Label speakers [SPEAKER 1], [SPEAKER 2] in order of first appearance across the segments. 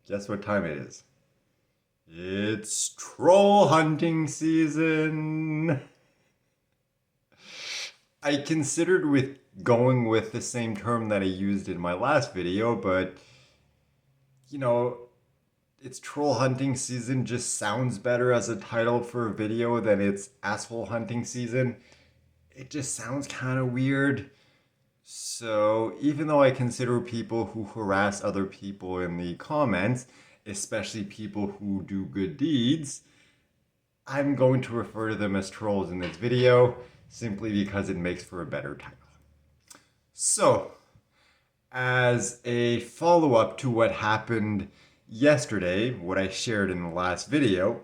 [SPEAKER 1] Guess what time it is? It's troll hunting season. I considered with going with the same term that I used in my last video, but you know, it's troll hunting season just sounds better as a title for a video than it's asshole hunting season. It just sounds kind of weird. So, even though I consider people who harass other people in the comments, especially people who do good deeds, I'm going to refer to them as trolls in this video simply because it makes for a better title. So, as a follow up to what happened yesterday, what I shared in the last video,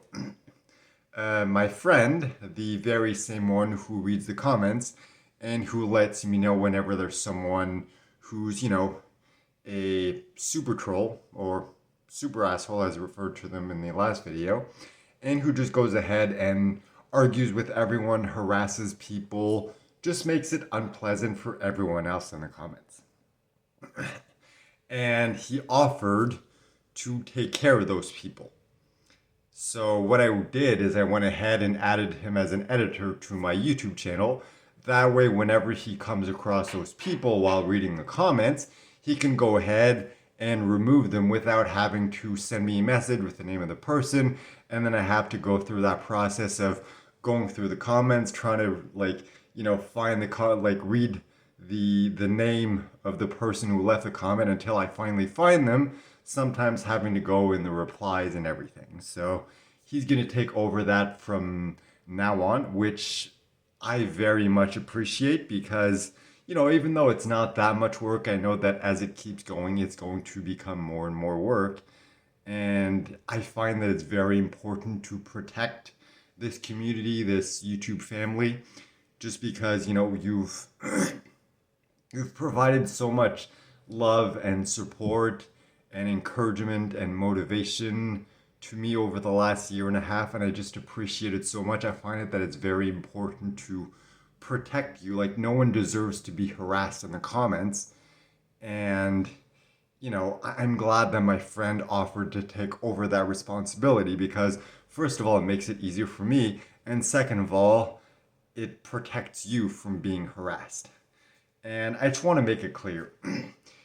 [SPEAKER 1] my friend, the very same one who reads the comments and who lets me know whenever there's someone who's, a super troll or super asshole, as I referred to them in the last video, and who just goes ahead and argues with everyone, harasses people, just makes it unpleasant for everyone else in the comments. And he offered to take care of those people. So what I did is I went ahead and added him as an editor to my YouTube channel. That way, whenever he comes across those people while reading the comments, he can go ahead and remove them without having to send me a message with the name of the person. And then I have to go through that process of going through the comments, trying to find read the name of the person who left the comment until I finally find them, sometimes having to go in the replies and everything. So he's going to take over that from now on, which I very much appreciate because, even though it's not that much work, I know that as it keeps going, it's going to become more and more work. And I find that it's very important to protect this community, this YouTube family, just because, you've provided so much love and support and encouragement and motivation to me over the last year and a half, and I just appreciate it so much. I find it that it's very important to protect you. Like, no one deserves to be harassed in the comments. And, I'm glad that my friend offered to take over that responsibility because, first of all, it makes it easier for me. And second of all, it protects you from being harassed. And I just want to make it clear.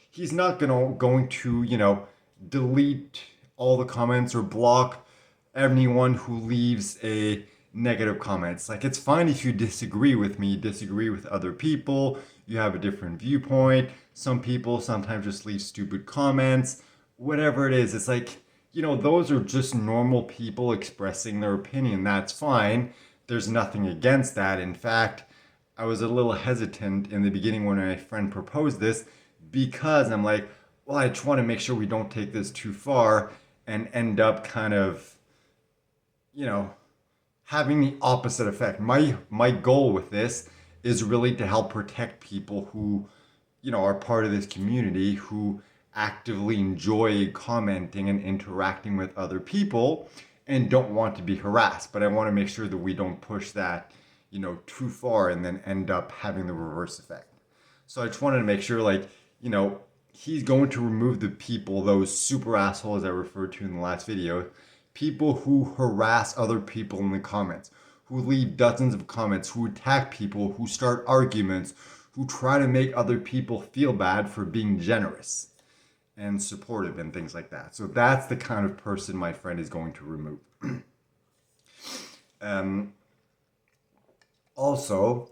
[SPEAKER 1] He's not going to, delete all the comments or block anyone who leaves a negative comments. Like, it's fine if you disagree with me, disagree with other people, you have a different viewpoint. Some people sometimes just leave stupid comments. Whatever it is, it's like, those are just normal people expressing their opinion. That's fine. There's nothing against that. In fact, I was a little hesitant in the beginning when my friend proposed this because I'm like, well, I just want to make sure we don't take this too far and end up kind of, you know, having the opposite effect. My goal with this is really to help protect people who, are part of this community, who actively enjoy commenting and interacting with other people and don't want to be harassed. But I want to make sure that we don't push that, too far and then end up having the reverse effect. So I just wanted to make sure, he's going to remove the people, those super assholes I referred to in the last video, people who harass other people in the comments, who leave dozens of comments, who attack people, who start arguments, who try to make other people feel bad for being generous and supportive and things like that. So that's the kind of person my friend is going to remove. um, Also,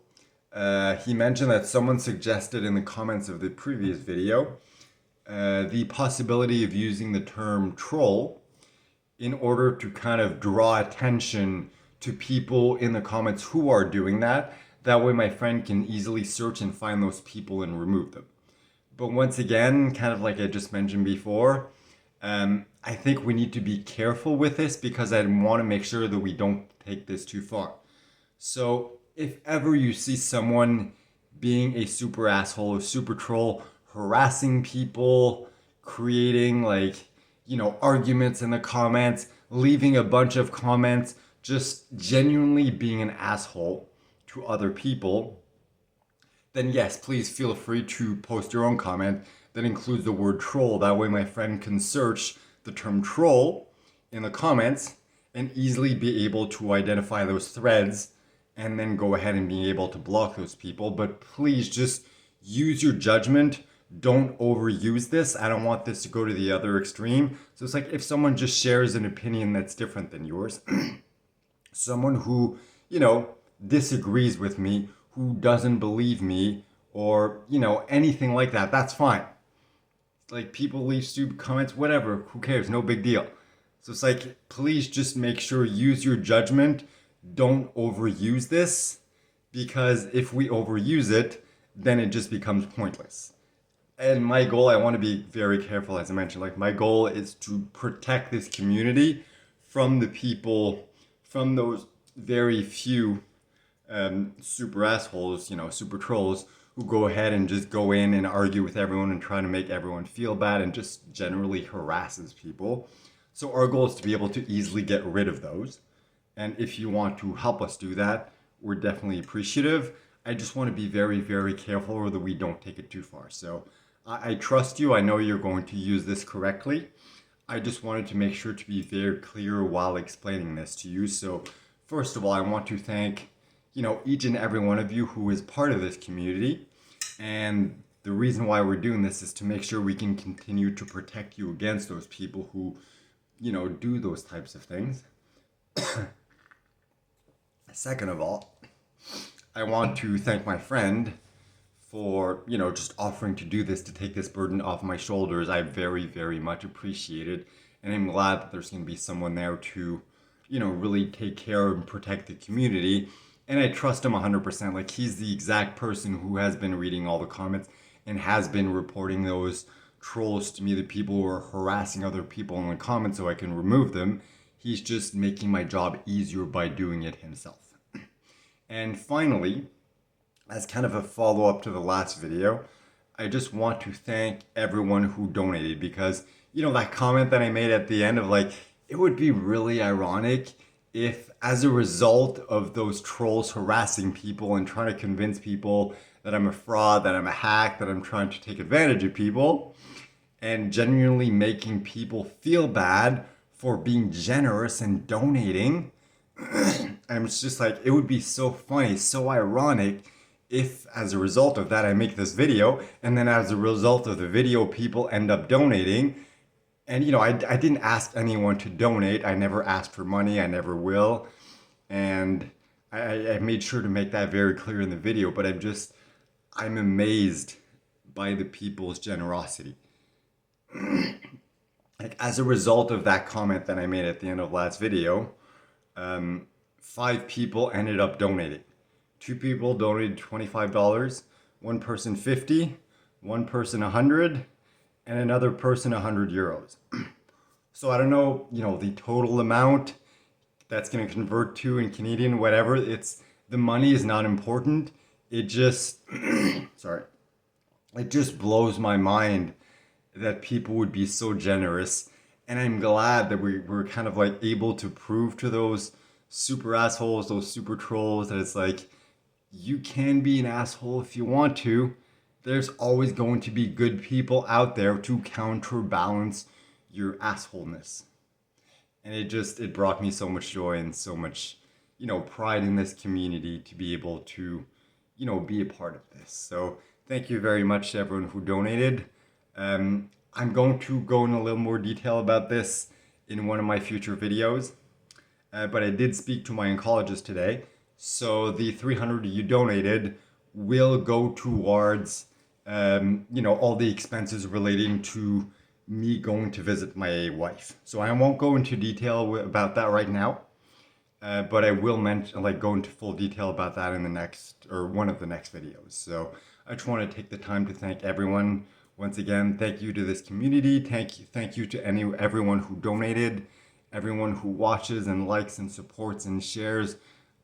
[SPEAKER 1] he mentioned that someone suggested in the comments of the previous video the possibility of using the term troll in order to kind of draw attention to people in the comments who are doing that. That way my friend can easily search and find those people and remove them. But once again, kind of like I just mentioned before, I think we need to be careful with this because I want to make sure that we don't take this too far. So if ever you see someone being a super asshole or super troll, harassing people, creating arguments in the comments, leaving a bunch of comments, just genuinely being an asshole to other people, then yes, please feel free to post your own comment that includes the word troll. That way my friend can search the term troll in the comments and easily be able to identify those threads and then go ahead and be able to block those people. But please just use your judgment. Don't overuse this. I don't want this to go to the other extreme. So it's like if someone just shares an opinion that's different than yours, someone who, disagrees with me, who doesn't believe me, or, anything like that, that's fine. Like, people leave stupid comments, whatever, who cares, no big deal. So it's like, please just make sure, use your judgment. Don't overuse this, because if we overuse it, then it just becomes pointless. And my goal, I want to be very careful, as I mentioned, like my goal is to protect this community from the people, from those very few super assholes, super trolls, who go ahead and just go in and argue with everyone and try to make everyone feel bad and just generally harasses people. So our goal is to be able to easily get rid of those. And if you want to help us do that, we're definitely appreciative. I just want to be very, very careful that we don't take it too far. So I trust you. I know you're going to use this correctly. I just wanted to make sure to be very clear while explaining this to you. So first of all, I want to thank, each and every one of you who is part of this community. And the reason why we're doing this is to make sure we can continue to protect you against those people who, do those types of things. Second of all, I want to thank my friend for, just offering to do this, to take this burden off my shoulders. I very, very much appreciate it. And I'm glad that there's going to be someone there to, really take care and protect the community. And I trust him 100%. Like, he's the exact person who has been reading all the comments and has been reporting those trolls to me, the people who are harassing other people in the comments, so I can remove them. He's just making my job easier by doing it himself. And finally, as kind of a follow-up to the last video, I just want to thank everyone who donated, because, that comment that I made at the end of like, it would be really ironic if, as a result of those trolls harassing people and trying to convince people that I'm a fraud, that I'm a hack, that I'm trying to take advantage of people, and genuinely making people feel bad for being generous and donating, I'm just like, it would be so funny, so ironic if, as a result of that, I make this video, and then as a result of the video, people end up donating. And, I didn't ask anyone to donate. I never asked for money. I never will. And I made sure to make that very clear in the video. But I'm amazed by the people's generosity. Like, as a result of that comment that I made at the end of last video, 5 people ended up donating. 2 people donated $25, 1 person 50, 1 person 100, and another person 100 euros. So I don't know, the total amount that's going to convert to in Canadian, whatever. The money is not important. It just, sorry, it just blows my mind that people would be so generous. And I'm glad that we're kind of like able to prove to those super assholes, those super trolls, that it's like, you can be an asshole if you want to. There's always going to be good people out there to counterbalance your assholeness. And it brought me so much joy and so much, pride in this community to be able to, be a part of this. So thank you very much to everyone who donated. I'm going to go in a little more detail about this in one of my future videos. But I did speak to my oncologist today. So the 300 you donated will go towards, all the expenses relating to me going to visit my wife. So I won't go into detail about that right now, but I will go into full detail about that in the next, or one of the next videos. So I just want to take the time to thank everyone. Once again, thank you to this community. Thank you to everyone who donated, everyone who watches and likes and supports and shares.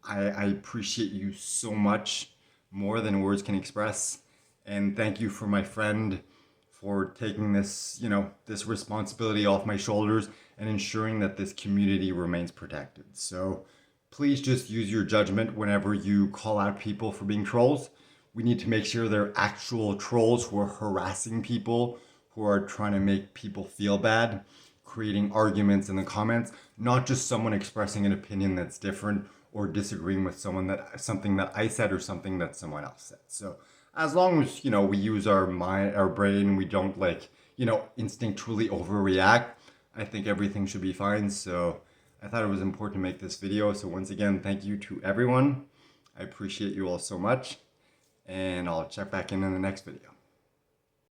[SPEAKER 1] I appreciate you so much, more than words can express. And thank you for my friend for taking this, this responsibility off my shoulders and ensuring that this community remains protected. So please just use your judgment whenever you call out people for being trolls. We need to make sure they're actual trolls who are harassing people, who are trying to make people feel bad, creating arguments in the comments, not just someone expressing an opinion that's different or disagreeing with something that I said or something that someone else said. So as long as, we use our mind, our brain, we don't instinctually overreact, I think everything should be fine. So I thought it was important to make this video. So once again, thank you to everyone. I appreciate you all so much, and I'll check back in the next video.